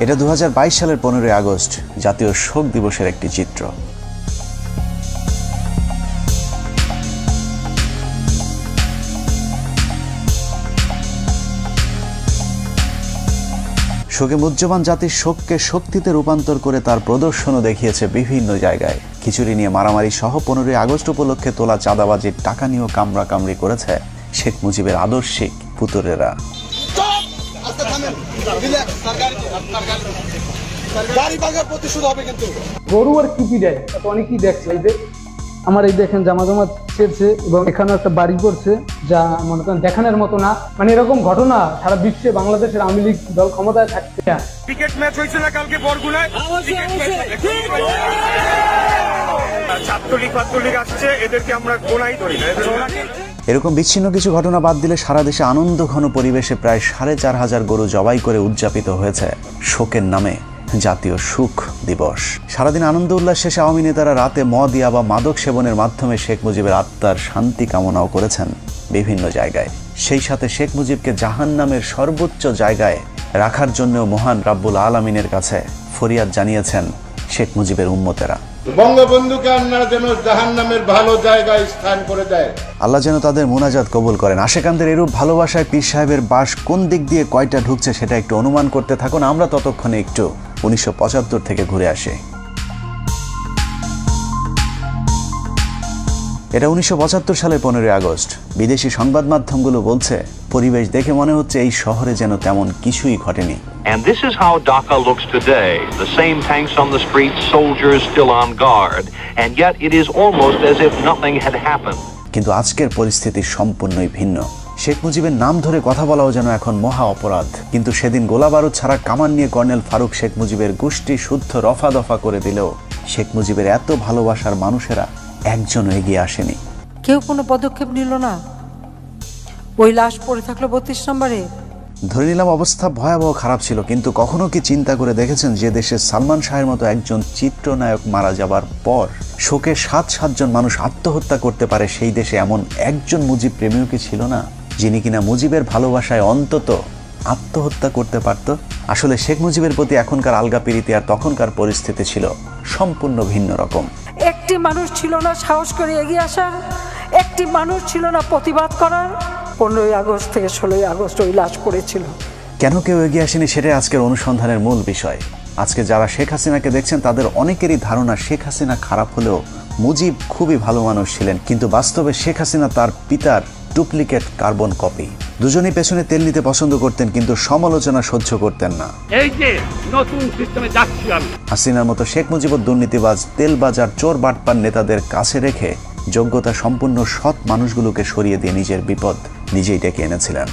এটা 2022 সালের 15 আগস্ট জাতীয় শোক দিবসের একটি চিত্র। শোকে মুহ্যমান জাতির শোককে শক্তিতে রূপান্তর করে তার প্রদর্শনও দেখিয়েছে বিভিন্ন জায়গায়। খিচুড়ি নিয়ে মারামারি সহ 15 আগস্ট উপলক্ষে তোলা চাঁদাবাজির টাকা নিয়েও কামড়াকামড়ি করেছে শেখ মুজিবের আদর্শিক পুতুরেরা। গরু আর কিপি দেয় অনেকেই দেখছে। এই যে আমার এই দেখেন জামাজামাত ছেড়ছে এবং এখানে একটা বাড়ি করছে যা মনে করেন দেখানোর মতো না। মানে এরকম ঘটনা সারা বিশ্বে বাংলাদেশের আওয়ামী লীগ দল ক্ষমতায় থাকছে। ক্রিকেট ম্যাচ হয়েছে না কালকে বরগুনায়, ছাত্রলীগ আসছে, এদেরকে আমরা গোনাই ধরি না। এরকম বিচ্ছিন্ন কিছু ঘটনা বাদ দিলে সারা দেশে আনন্দ ঘন পরিবেশে প্রায় 4500 গরু জবাই করে উদযাপিত হয়েছে শোকের নামে জাতীয় সুখ দিবস। সারাদিন আনন্দ উল্লাস শেষে আওয়ামী নেতারা রাতে মদ বা মাদক সেবনের মাধ্যমে শেখ মুজিবের আত্মার শান্তি কামনাও করেছেন বিভিন্ন জায়গায়। সেই সাথে শেখ মুজিবকে জাহান্নামের সর্বোচ্চ জায়গায় রাখার জন্যও মহান রাব্বুল আলামিনের কাছে ফরিয়াদ জানিয়েছেন শেখ মুজিবের উম্মতেরা। বঙ্গবন্ধুকে আল্লাহ যেন জাহান্নামের ভালো জায়গায় স্থান করে দেয়, আল্লাহ যেন তাদের মুনাজাত কবুল করেন। আশেকানদের এরূপ ভালোবাসায় পীর সাহেবের বাস কোন দিক দিয়ে কয়টা ঢুকছে সেটা একটু অনুমান করতে থাকুন। আমরা ততক্ষণে একটু 1975 থেকে ঘুরে আসি। এটা 1975 সালের 15 আগস্ট। বিদেশি সংবাদ মাধ্যমগুলো বলছে, পরিবেশ দেখে মনে হচ্ছে এই শহরে যেন তেমন কিছুই ঘটেনি। And this is how Dhaka looks today. The same tanks on the streets, soldiers still on guard, and yet it is almost as if nothing had happened. কিন্তু আজকের পরিস্থিতি সম্পূর্ণই ভিন্ন। শেখ মুজিবের নাম ধরে কথা বলাও যেন এখন মহা অপরাধ। কিন্তু সেদিন গোলা বারুদ ছাড়া কামান নিয়ে কর্নেল ফারুক শেখ মুজিবের গোষ্ঠী শুদ্ধ রফা দফা করে দিলেও শেখ মুজিবের এত ভালোবাসার মানুষেরা একজনও এগিয়ে আসেনি। কেউ কোনো পদক্ষেপ নিল না। ওই লাশ পড়ে থাকলো 32 নম্বরে। ধরে নিলাম অবস্থা ভয়াবহ খারাপ ছিল, কিন্তু কখনো কি চিন্তা করে দেখেছেন যে দেশে সালমান শাহের মতো একজন চিত্রনায়ক মারা যাবার পর শোকে 7 জন মানুষ আত্মহত্যা করতে পারে, সেই দেশে এমন একজন মুজিব প্রেমীও কি ছিল না যিনি কিনা মুজিবের ভালোবাসায় অন্তত আত্মহত্যা করতে পারত? আসলে শেখ মুজিবের প্রতি এখনকার আলগা প্রীতি আর তখনকার পরিস্থিতি ছিল সম্পূর্ণ ভিন্ন রকম। একটি মানুষ ছিল না সাহস করে এগিয়ে আসার, একটি মানুষ ছিল না প্রতিবাদ করার। 15 আগস্ট থেকে 16 আগস্ট ওই লাশ পড়েছিল। কেন কেউ এগিয়ে আসেনি সেটাই আজকের অনুসন্ধানের মূল বিষয়। আজকে যারা শেখ হাসিনাকে দেখছেন তাদের অনেকেরই ধারণা শেখ হাসিনা খারাপ হলেও মুজিব খুবই ভালো মানুষ ছিলেন, কিন্তু বাস্তবে শেখ হাসিনা তার পিতার ডুপ্লিকেট কার্বন কপি। দুজনেই পেছনে তেল নিতে পছন্দ করতেন, কিন্তু সমালোচনা সহ্য করতেন না। এই যে নতুন সিস্টেমে যাচ্ছি আমি। হাসিনার মতো শেখ মুজিবুর দুর্নীতিবাজ, তেলবাজার, চোর বাটপার নেতাদের কাছে রেখে যোগ্যতা সম্পূর্ণ সৎ মানুষগুলোকে সরিয়ে দিয়ে নিজের বিপদ নিজেই ডেকে এনেছিলেন।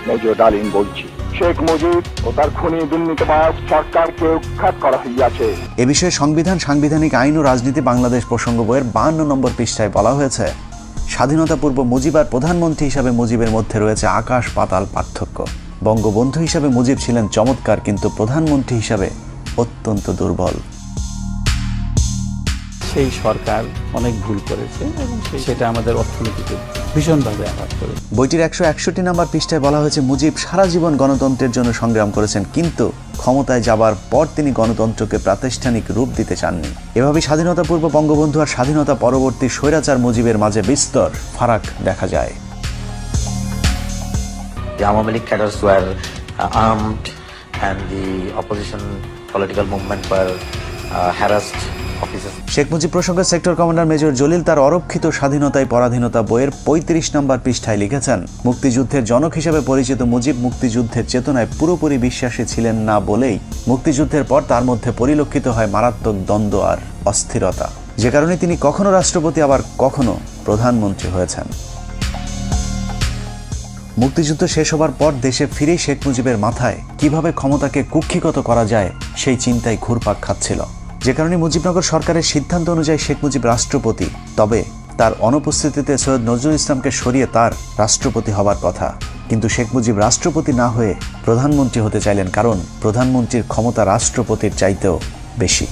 মেজর ডালিম বলছি, শেখ মুজিব ও তার খুনি দুর্নীতিবাজ সরকারকে উৎখাত করা হইয়াছে। এ বিষয়ে সাংবিধানিক আইন ও রাজনীতি বাংলাদেশ প্রসঙ্গ বইয়ের 52 নম্বর পৃষ্ঠায় বলা হয়েছে, স্বাধীনতা পূর্ব মুজিব আর প্রধানমন্ত্রী হিসাবে মুজিবের মধ্যে রয়েছে আকাশ পাতাল পার্থক্য। বঙ্গবন্ধু হিসাবে মুজিব ছিলেন চমৎকার, কিন্তু প্রধানমন্ত্রী হিসাবে অত্যন্ত দুর্বল। সেই সরকার অনেক ভুল করেছে এবং সেটা আমাদের অর্থনীতিতে ভীষণভাবে আঘাত করে। বইটির 161 নম্বর পৃষ্ঠায় বলা হয়েছে, মুজিব সারা জীবন গণতন্ত্রের জন্য সংগ্রাম করেছেন, কিন্তু ক্ষমতায় যাবার পর তিনি গণতন্ত্রকে প্রাতিষ্ঠানিক রূপ দিতে চাননি। এভাবে স্বাধীনতা পূর্ব বঙ্গবন্ধু আর স্বাধীনতা পরবর্তী স্বৈরাচার মুজিবের মাঝে বিস্তর ফারাক দেখা যায়। The Awami League cadres were armed and the opposition political movement were harassed. Sheikh Mujib প্রসঙ্গে সেক্টর কমান্ডার মেজর জলিল তার অরক্ষিত স্বাধীনতায় পরাধীনতা বইয়ের 35 নম্বর পৃষ্ঠায় লিখেছেন, মুক্তিযুদ্ধের জনক হিসেবে পরিচিত মুজিব মুক্তিযুদ্ধের চেতনায় পুরোপুরি বিশ্বাসী ছিলেন না বলেই মুক্তিযুদ্ধের পর তার মধ্যে পরিলক্ষিত হয় মারাত্মক দ্বন্দ্ব আর অস্থিরতা, যে কারণে তিনি কখনো রাষ্ট্রপতি আবার কখনো প্রধানমন্ত্রী হয়েছেন। মুক্তিযুদ্ধ শেষ হবার পর দেশে ফিরে শেখ মুজিবের মাথায় কিভাবে ক্ষমতাকে কুক্ষিগত করা যায় সেই চিন্তায় ঘুরপাক খাচ্ছিল, যে কারণে মুজিবনগর সরকারের সিদ্ধান্ত অনুযায়ী শেখ মুজিব রাষ্ট্রপতি। তবে তার অনুপস্থিতিতে সৈয়দ নজরুল ইসলামকে সরিয়ে তার রাষ্ট্রপতি হবার কথা, কিন্তু শেখ মুজিব রাষ্ট্রপতি না হয়ে প্রধানমন্ত্রী হতে চাইলেন, কারণ প্রধানমন্ত্রীর ক্ষমতা রাষ্ট্রপতির চাইতেও বেশি।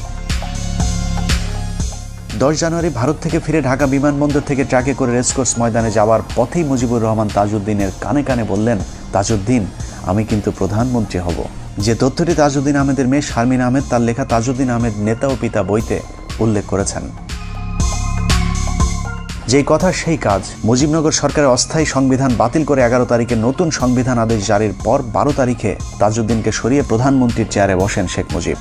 10 জানুয়ারি ভারত থেকে ফিরে ঢাকা বিমানবন্দর থেকে ট্রাকে করে রেসকোর্স ময়দানে যাওয়ার পথেই মুজিবুর রহমান তাজউদ্দিনের কানে কানে বললেন, তাজউদ্দিন, আমি কিন্তু প্রধানমন্ত্রী হব। যে তথ্যটি তাজউদ্দিন আহমেদের মেয়ে শারমিন আহমেদ তার লেখা তাজউদ্দিন আহমেদ নেতা ও পিতা বইতে উল্লেখ করেছেন। যেই কথা সেই কাজ। মুজিবনগর সরকারের অস্থায়ী সংবিধান বাতিল করে 11 তারিখে নতুন সংবিধান আদেশ জারির পর 12 তারিখে তাজউদ্দিনকে সরিয়ে প্রধানমন্ত্রীর চেয়ারে বসেন শেখ মুজিব।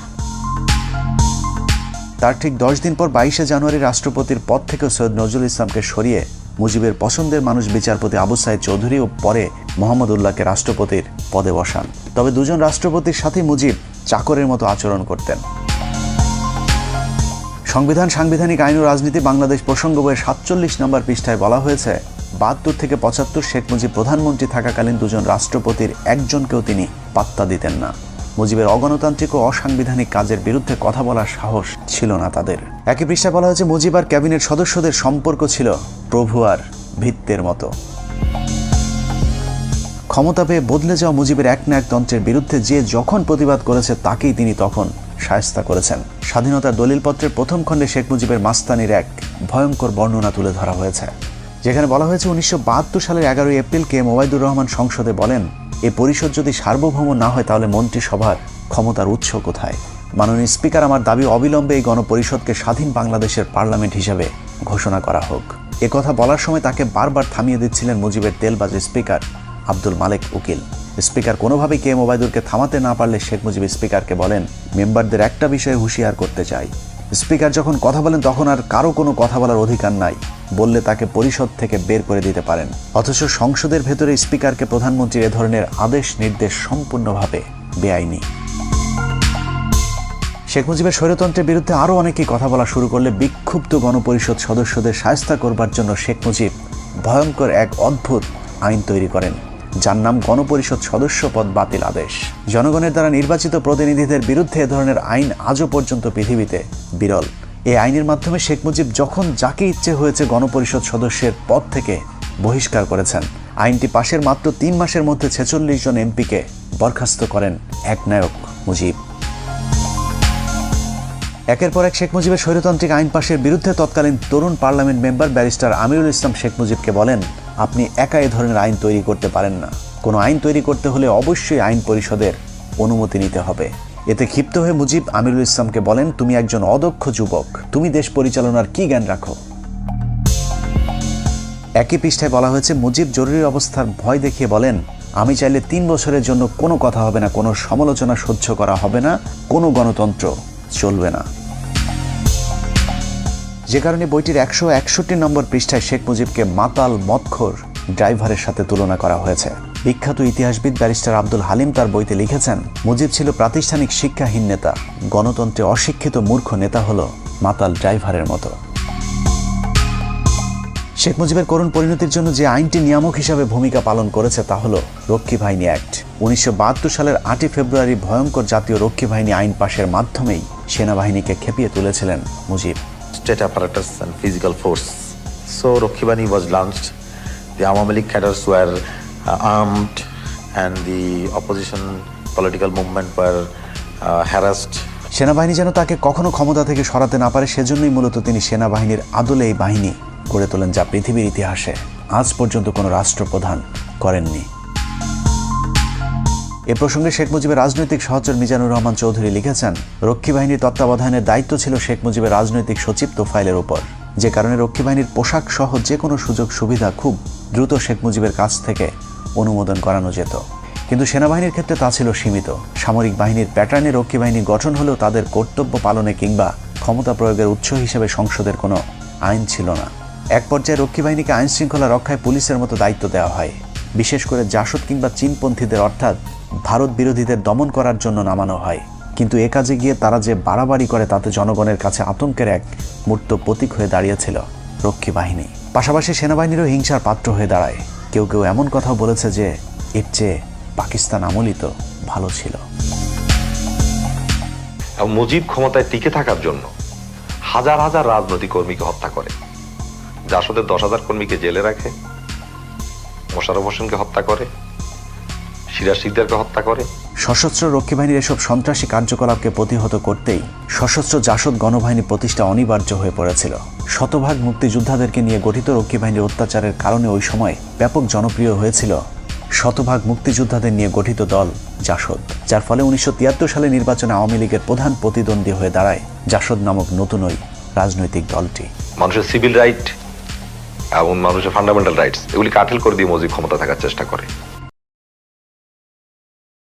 তার ঠিক 10 দিন পর 22শে জানুয়ারি রাষ্ট্রপতির পদ থেকে সৈয়দ নজরুল ইসলামকে সরিয়ে মুজিবের পছন্দের মানুষ বিচারপতি আবু সাইদ চৌধুরী ও পরে মোহাম্মদ উল্লাহকে রাষ্ট্রপতির পদে বসান। তবে দুজন রাষ্ট্রপতির সাথে মুজিব চাকরের মতো আচরণ করতেন। সংবিধান, সাংবিধানিক আইন ও রাজনীতি বাংলাদেশ প্রসঙ্গ বইয়ের 47 নম্বর পৃষ্ঠায় বলা হয়েছে, 72 থেকে 75 শেখ মুজিব প্রধানমন্ত্রী থাকাকালীন দুজন রাষ্ট্রপতির একজনকেও তিনি পাত্তা দিতেন না। মুজিবের অগণতান্ত্রিক ও অসাংবিধানিক কাজের বিরুদ্ধে কথা বলার সাহস ছিল না তাদের। একই পৃষ্ঠায় বলা হয়েছে, মুজিব আর ক্যাবিনেট সদস্যদের সম্পর্ক ছিল প্রভু আর ভিত্তের মতো। ক্ষমতা পেয়ে বদলে যাওয়া মুজিবের একনায়কতন্ত্রের বিরুদ্ধে যে যখন প্রতিবাদ করেছে তাকেই তিনি তখন শায়েস্তা করেছেন। স্বাধীনতার দলিলপত্রের প্রথম খণ্ডে শেখ মুজিবের মাস্তানির এক ভয়ঙ্কর বর্ণনা তুলে ধরা হয়েছে, যেখানে বলা হয়েছে 1972 সালের 11 এপ্রিল কে ওবায়দুর রহমান সংসদে বলেন, এই পরিষদ যদি সার্বভৌম না হয় তাহলে মন্ত্রিসভার ক্ষমতার উৎস কোথায়? মাননীয় স্পিকার, আমার দাবি অবিলম্বে এই গণপরিষদকে স্বাধীন বাংলাদেশের পার্লামেন্ট হিসেবে ঘোষণা করা হোক। কথা বলার সময় তাকে বারবার থামিয়ে দিচ্ছিলেন মুজিবের তেলবাজ স্পিকার আব্দুল মালেক উকিল। স্পিকার কোনোভাবেই কে ওবায়দুরকে থামাতে না পারলে শেখ মুজিব স্পিকারকে বলেন, মেম্বারদের একটা বিষয়ে হুঁশিয়ার করতে চাই, স্পিকার যখন কথা বলেন তখন আর কারো কোনো কথা বলার অধিকার নাই, বললে তাকে পরিষদ থেকে বের করে দিতে পারেন। অথচ সংসদের ভেতরে স্পিকারকে প্রধানমন্ত্রীর এ ধরনের আদেশ নির্দেশ সম্পূর্ণভাবে বেআইনি। শেখ মুজিবের স্বৈরতন্ত্রের বিরুদ্ধে আরও অনেকেই কথা বলা শুরু করলে বিক্ষুব্ধ গণপরিষদ সদস্যদের শায়েস্তা করবার জন্য শেখ মুজিব ভয়ঙ্কর এক অদ্ভুত আইন তৈরি করেন, যার নাম গণপরিষদ সদস্য পদ বাতিল আদেশ। জনগণের দ্বারা নির্বাচিত প্রতিনিধিদের বিরুদ্ধে এ ধরনের আইন আজও পর্যন্ত পৃথিবীতে বিরল। এই আইনের মাধ্যমে শেখ মুজিব যখন যাকে ইচ্ছে হয়েছে গণপরিষদ সদস্যের পদ থেকে বহিষ্কার করেছেন। আইনটি পাশের মাত্র 3 মাসের মধ্যে 46 জন এমপিকে বরখাস্ত করেন একনায়ক মুজিব। একের পর এক শেখ মুজিবের স্বৈরতান্ত্রিক আইন পাশের বিরুদ্ধে তৎকালীন তরুণ parliament member barrister Amirul Islam Sheikh মুজিবকে বলেন, আপনি একা এ ধরনের আইন তৈরি করতে পারেন না, কোনো আইন তৈরি করতে হলে অবশ্যই আইন পরিষদের অনুমতি নিতে হবে। এতে ক্ষিপ্ত হয়ে মুজিব আমিরুল ইসলামকে বলেন, তুমি একজন অদক্ষ যুবক, তুমি দেশ পরিচালনার কি জ্ঞান রাখো? একই পৃষ্ঠায় বলা হয়েছে, মুজিব জরুরি অবস্থার ভয় দেখিয়ে বলেন, আমি চাইলে 3 বছরের জন্য কোনো কথা হবে না, কোনো সমালোচনা সহ্য করা হবে না, কোনো গণতন্ত্র চলবে না। যে কারণে বইটির 161 নম্বর পৃষ্ঠায় শেখ মুজিবকে মাতাল মদখোর ড্রাইভারের সাথে তুলনা করা হয়েছে। বিখ্যাত ইতিহাসবিদ ব্যারিস্টার আব্দুল হালিম তার বইতে লিখেছেন, মুজিব ছিল প্রাতিষ্ঠানিক শিক্ষাহীন নেতা, গণতন্ত্রে অশিক্ষিত মূর্খ নেতা হলো মাতাল ড্রাইভারের মতো। শেখ মুজিবের করুণ পরিণতির জন্য যে আইনটি নিয়ামক হিসাবে ভূমিকা পালন করেছে তা হলো রক্ষী বাহিনী অ্যাক্ট। 1972 সালের 8 ফেব্রুয়ারি ভয়ঙ্কর জাতীয় রক্ষী বাহিনী আইন পাশের মাধ্যমেই সেনাবাহিনীকে খেপিয়ে তুলেছিলেন Mujib. State apparatus and physical force. So Rakhi Bahini was launched. The Awami League cadres were armed, and the opposition political movement were harassed. সেনাবাহিনী যেন তাকে কখনো ক্ষমতা থেকে সরাতে না পারে, সেজন্যই মূলত তিনি সেনাবাহিনীর আদলে এই বাহিনী গড়ে তোলেন, যা পৃথিবীর ইতিহাসে আজ পর্যন্ত কোনো রাষ্ট্রপ্রধান করেননি। এ প্রসঙ্গে শেখ মুজিবের রাজনৈতিক সহচর মিজানুর রহমান চৌধুরী লিখেছেন, রক্ষী বাহিনীর তত্ত্বাবধানের দায়িত্ব ছিল শেখ মুজিবের রাজনৈতিক সচিব তোফায়েলের উপর, যে কারণে রক্ষী বাহিনীর পোশাক সহ যে কোনো সুযোগ সুবিধা খুব দ্রুত শেখ মুজিবের কাছ থেকে অনুমোদন করানো যেত। কিন্তু সেনাবাহিনীর ক্ষেত্রে তা ছিল সীমিত। সামরিক বাহিনীর প্যাটার্নে রক্ষী বাহিনী গঠন হলেও তাদের কর্তব্য পালনে কিংবা ক্ষমতা প্রয়োগের উৎস হিসেবে সংসদের কোনো আইন ছিল না। এক পর্যায়ে রক্ষী বাহিনীকে আইন শৃঙ্খলা রক্ষায় পুলিশের মতো দায়িত্ব দেওয়া হয়, বিশেষ করে জাসদ কিংবা চীনপন্থীদের অর্থাৎ ভারত বিরোধীদের দমন করার জন্য নামানো হয়। কিন্তু এ কাজে গিয়ে তারা যে বাড়াবাড়ি করে তাতে জনগণের কাছে আতঙ্কের এক মূর্ত প্রতীক হয়ে দাঁড়িয়েছিল রক্ষী বাহিনী। পাশাপাশি সেনাবাহিনীরও হিংসার পাত্র হয়ে দাঁড়ায়। কেউ কেউ এমন কথাও বলেছে যে এর চেয়ে পাকিস্তান আমলই তো ভালো ছিল। মুজিব ক্ষমতায় টিকে থাকার জন্য হাজার হাজার রাজনৈতিক কর্মীকে হত্যা করে, জাসদের 10,000 কর্মীকে জেলে রাখে, মোশাররফ হোসেনকে হত্যা করে, সিরাজ শিকদারকে হত্যা করে। সশস্ত্র রক্ষী বাহিনীর এসব সন্ত্রাসী কার্যকলাপকে প্রতিহত করতেই সশস্ত্র জাসদ গণবাহিনী প্রতিষ্ঠা অনিবার্য হয়ে পড়েছিল। শতভাগ মুক্তিযোদ্ধাদেরকে নিয়ে গঠিত রক্ষী বাহিনীর অত্যাচারের কারণে ওই সময় ব্যাপক জনপ্রিয় হয়েছিল শতভাগ মুক্তিযোদ্ধাদের নিয়ে গঠিত দল জাসদ, যার ফলে 1973 সালে নির্বাচনে আওয়ামী লীগের প্রধান প্রতিদ্বন্দ্বী হয়ে দাঁড়ায় জাসদ নামক নতুন ওই রাজনৈতিক দলটি। মানুষের সিভিল রাইট এবং মানুষের ফান্ডামেন্টাল রাইটস এগুলি কাঠিল করে দিয়ে মুজিব ক্ষমতা থাকার চেষ্টা করে।